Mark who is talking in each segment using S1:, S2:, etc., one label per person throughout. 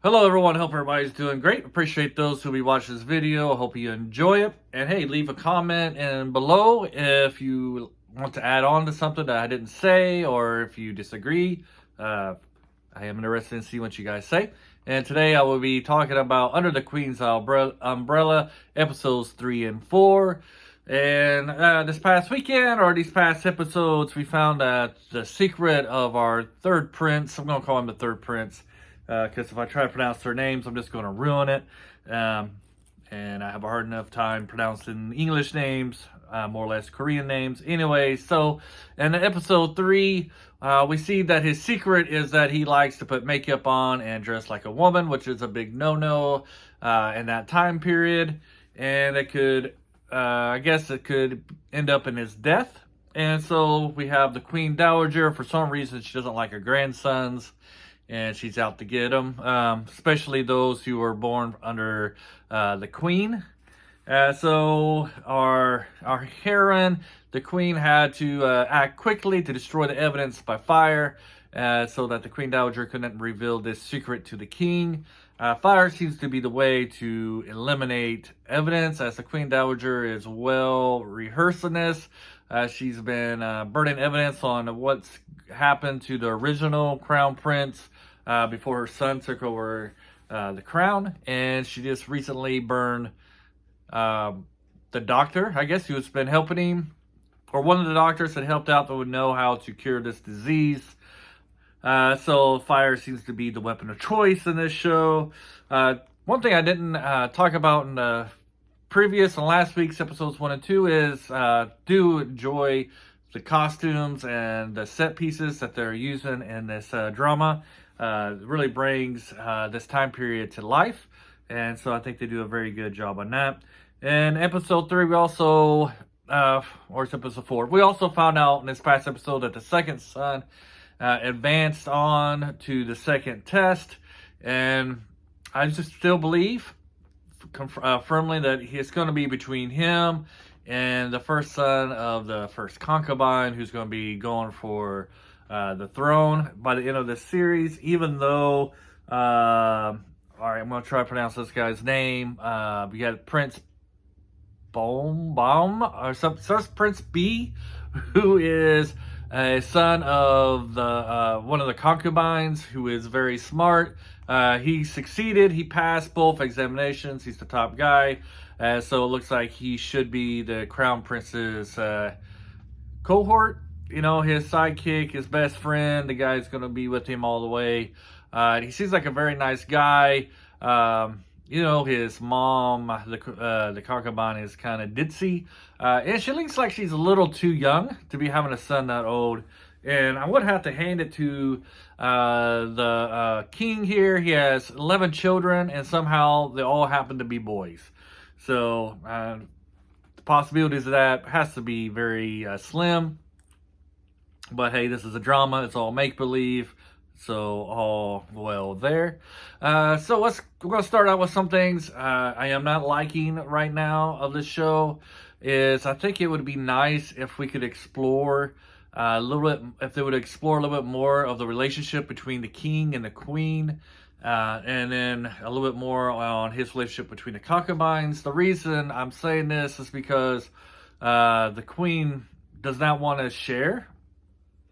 S1: Hello everyone, hope everybody's doing great. Appreciate those who be watching this video. Hope you enjoy it. And hey, leave a comment and below if you want to add on to something that I didn't say or if you disagree. I am interested in seeing what you guys say. And today I will be talking about Under the Queen's Umbrella, episodes 3 and 4. And this past weekend, or these past episodes, we found that the secret of our third prince, I'm going to call him the third prince, because if I try to pronounce their names, I'm just going to ruin it. And I have a hard enough time pronouncing English names, more or less Korean names. Anyway, so in episode 3, we see that his secret is that he likes to put makeup on and dress like a woman, which is a big no-no in that time period. And it could, I guess it could end up in his death. And so we have the Queen Dowager. For some reason, she doesn't like her grandsons, and she's out to get them, especially those who were born under the Queen. So our heroine, the Queen, had to act quickly to destroy the evidence by fire, so that the Queen Dowager couldn't reveal this secret to the King. Fire seems to be the way to eliminate evidence, as the Queen Dowager is well rehearsed in this. She's been burning evidence on what's happened to the original Crown Prince before her son took over the crown. And she just recently burned the doctor, I guess, who's been helping him, or one of the doctors that helped out that would know how to cure this disease. So fire seems to be the weapon of choice in this show. One thing I didn't talk about in the previous and last week's episodes 1 and 2 is do enjoy the costumes and the set pieces that they're using in this drama. It really brings this time period to life, and so I think they do a very good job on that. In episode 3, we also, or it's episode 4, we also found out in this past episode that the second son advanced on to the second test, and I just still believe firmly that it's going to be between him and the first son of the first concubine, who's going to be going for the throne by the end of this series. Even though, all right, I'm going to try to pronounce this guy's name. We got Prince Baum, or some Prince B, who is a son of the one of the concubines, who is very smart. He succeeded. He passed both examinations. He's the top guy. So it looks like he should be the Crown Prince's cohort. You know, his sidekick, his best friend, the guy's going to be with him all the way. He seems like a very nice guy. You know, his mom, the concubine, is kind of ditzy. And she looks like she's a little too young to be having a son that old. And I would have to hand it to the king here. He has 11 children, and somehow they all happen to be boys. So the possibilities of that has to be very slim. But hey, this is a drama. It's all make-believe. So all well there. So we're going to start out with some things I am not liking right now of this show. I think it would be nice if we could explore a little bit, if they would explore a little bit more of the relationship between the king and the queen, and then a little bit more on his relationship between the concubines. The reason I'm saying this is because the queen does not want to share,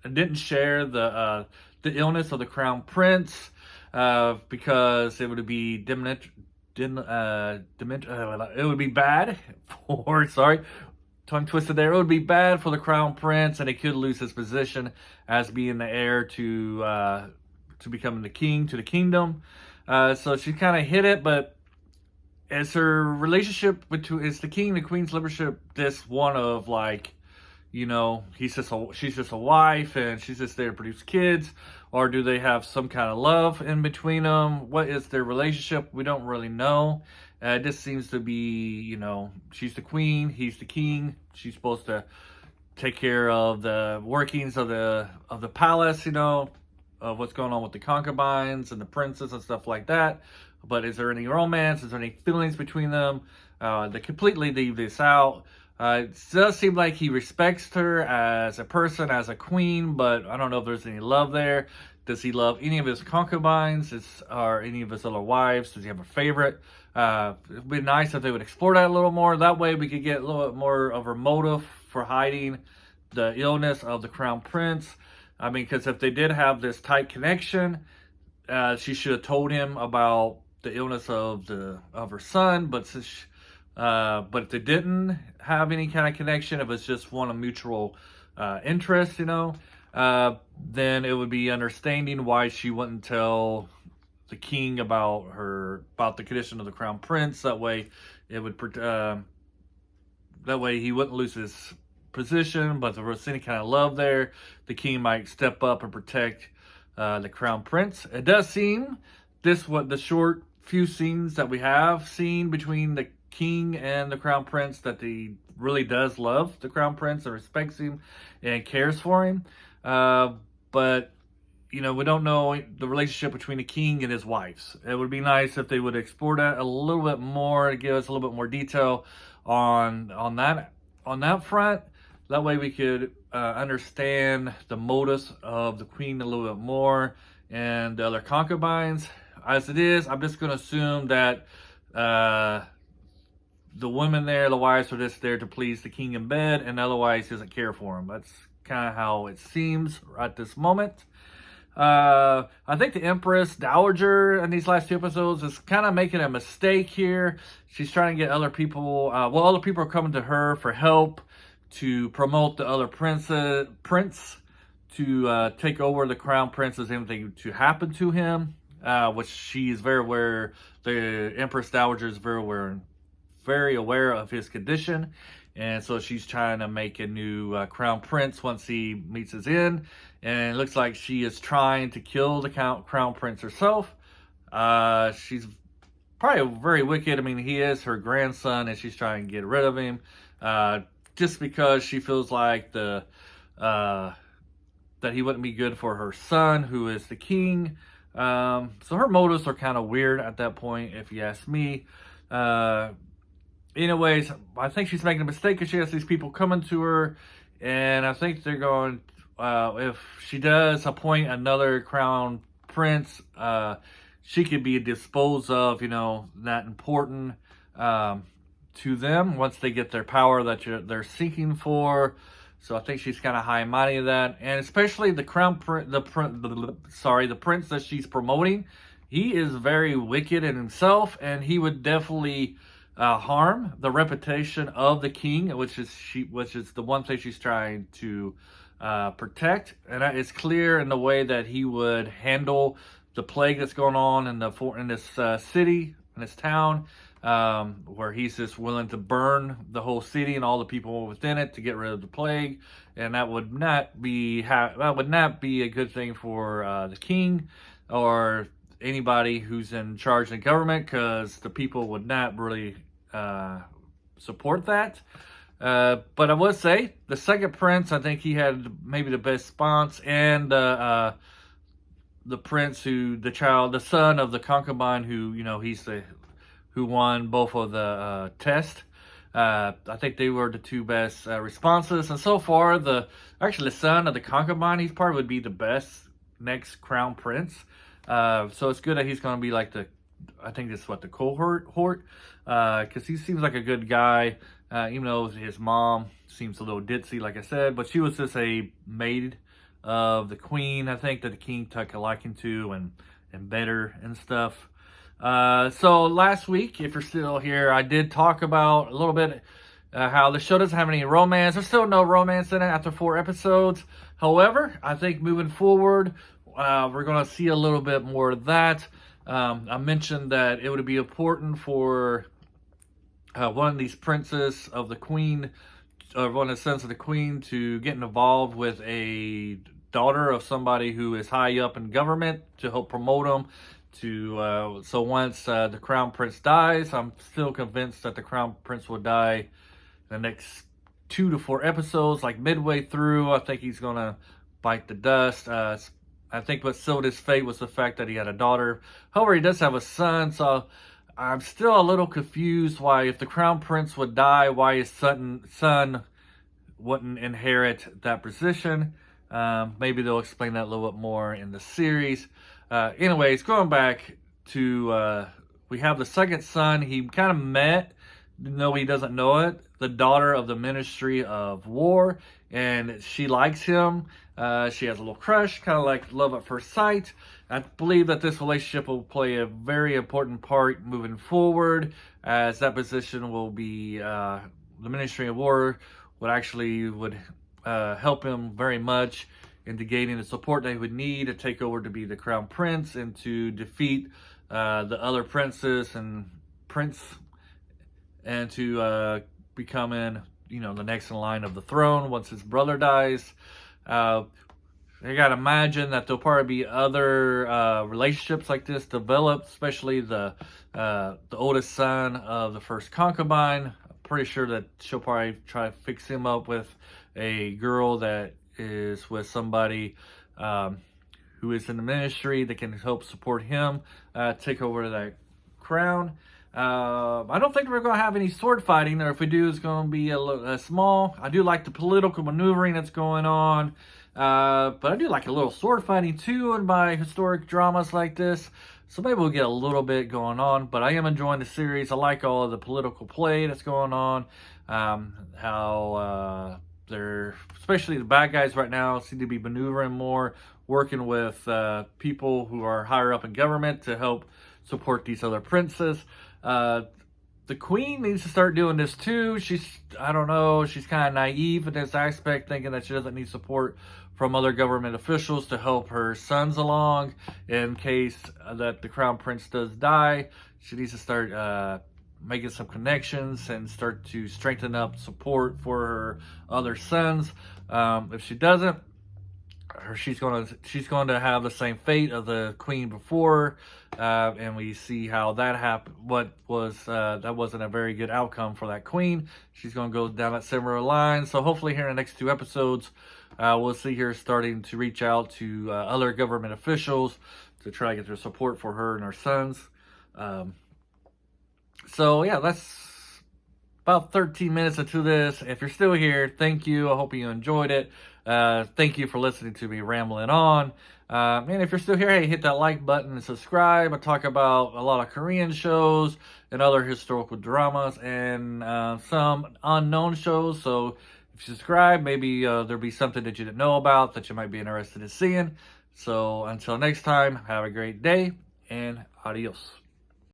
S1: and didn't share the illness of the crown prince, because it would be it would be bad for, sorry, tongue twisted there. It would be bad for the crown prince, and he could lose his position as being the heir to becoming the king to the kingdom. So she kind of hit it, but is her relationship is the king and the queen's relationship this one of, like, you know, she's just a wife and she's just there to produce kids? Or do they have some kind of love in between them? What is their relationship? We don't really know. It just seems to be, you know, she's the queen, he's the king. She's supposed to take care of the workings of the palace, you know, of what's going on with the concubines and the princes and stuff like that. But is there any romance? Is there any feelings between them? They completely leave this out. It does seem like he respects her as a person, as a queen, but I don't know if there's any love there. Does he love any of his concubines or any of his other wives? Does he have a favorite? It would be nice if they would explore that a little more. That way we could get a little bit more of her motive for hiding the illness of the crown prince. I mean, because if they did have this tight connection, she should have told him about the illness of her son. But if they didn't have any kind of connection, if it's just one of mutual interest, then it would be understanding why she wouldn't tell the king about the condition of the crown prince. That way, he wouldn't lose his position. But if there was any kind of love there, the king might step up and protect the crown prince. It does seem the short few scenes that we have seen between the king and the crown prince, that he really does love the crown prince and respects him and cares for him. But we don't know the relationship between the king and his wives. It would be nice if they would explore that a little bit more to give us a little bit more detail on that front. That way we could understand the motives of the queen a little bit more and the other concubines. As it is, I'm just going to assume that the women there, the wives, are just there to please the king in bed, and otherwise he doesn't care for him. That's kind of how it seems at this moment. I think the Empress Dowager in these last two episodes is kind of making a mistake here. She's trying to get other people, other people are coming to her for help to promote the other prince to take over the crown prince if anything to happen to him, which she is very aware, the Empress Dowager is very aware of his condition. And so she's trying to make a new crown prince once he meets his end. And it looks like she is trying to kill the crown prince herself. She's probably very wicked. I mean, he is her grandson, and she's trying to get rid of him. Just because she feels like that he wouldn't be good for her son, who is the king. So her motives are kind of weird at that point, if you ask me. Anyways, I think she's making a mistake because she has these people coming to her, and I think they're going, if she does appoint another crown prince, she could be disposed of, not important to them once they get their power that they're seeking for. So I think she's kind of high-minded of that, and especially the the prince that she's promoting. He is very wicked in himself, and he would definitely harm the reputation of the king, which is the one thing she's trying to protect. And it's clear in the way that he would handle the plague that's going on in this city, in this town, where he's just willing to burn the whole city and all the people within it to get rid of the plague. And that would not be a good thing for the king or anybody who's in charge of the government, because the people would not really support that. But I would say the second prince, I think he had maybe the best response, and the prince the son of the concubine who who won both of the tests. I think they were the two best responses, and so far the son of the concubine, he probably would be the best next crown prince. So it's good that he's going to be like I think this is the cohort, because he seems like a good guy, even though his mom seems a little ditzy, like I said, but she was just a maid of the queen, I think, that the king took a liking to and better and stuff. So last week, if you're still here, I did talk about a little bit how the show doesn't have any romance. There's still no romance in it after 4 episodes. However, I think moving forward, we're going to see a little bit more of that. I mentioned that it would be important for one of these princes of the queen, or one of the sons of the queen, to get involved with a daughter of somebody who is high up in government to help promote them. So once the crown prince dies, I'm still convinced that the crown prince will die in the next 2 to 4 episodes. Like midway through, I think he's going to bite the dust. I think what sealed his fate was the fact that he had a daughter. However, he does have a son, so I'm still a little confused why, if the crown prince would die, why his son wouldn't inherit that position. Maybe they'll explain that a little bit more in the series. Anyways, going back to, we have the second son. He kind of met, no, he doesn't know it, the daughter of the Ministry of War, and she likes him. She has a little crush, kind of like love at first sight. I believe that this relationship will play a very important part moving forward, as that position will be, the Ministry of War would help him very much into gaining the support they would need to take over to be the crown prince and to defeat the other princes and to becoming, the next in line of the throne once his brother dies. I gotta imagine that there'll probably be other relationships like this developed, especially the oldest son of the first concubine. I'm pretty sure that she'll probably try to fix him up with a girl that is with somebody who is in the ministry that can help support him take over that crown. I don't think we're going to have any sword fighting, or if we do, it's going to be a little small. I do like the political maneuvering that's going on, but I do like a little sword fighting too in my historic dramas like this. So maybe we'll get a little bit going on, but I am enjoying the series. I like all of the political play that's going on, how they're, especially the bad guys right now, seem to be maneuvering more, working with people who are higher up in government to help support these other princes. The queen needs to start doing this too. I don't know, she's kind of naive in this aspect, thinking that she doesn't need support from other government officials to help her sons along in case that the crown prince does die. She needs to start making some connections and start to strengthen up support for her other sons. If she doesn't, she's going to have the same fate of the queen before, and we see how that happened. That wasn't a very good outcome for that queen. She's going to go down that similar line. So hopefully here in the next 2 episodes, we'll see her starting to reach out to other government officials to try to get their support for her and her sons. So yeah, that's about 13 minutes into this. If you're still here, thank you. I hope you enjoyed it. Thank you for listening to me rambling on. And if you're still here, hey, hit that like button and subscribe. I talk about a lot of Korean shows and other historical dramas and some unknown shows. So if you subscribe, maybe there'll be something that you didn't know about that you might be interested in seeing. So until next time, have a great day and adios.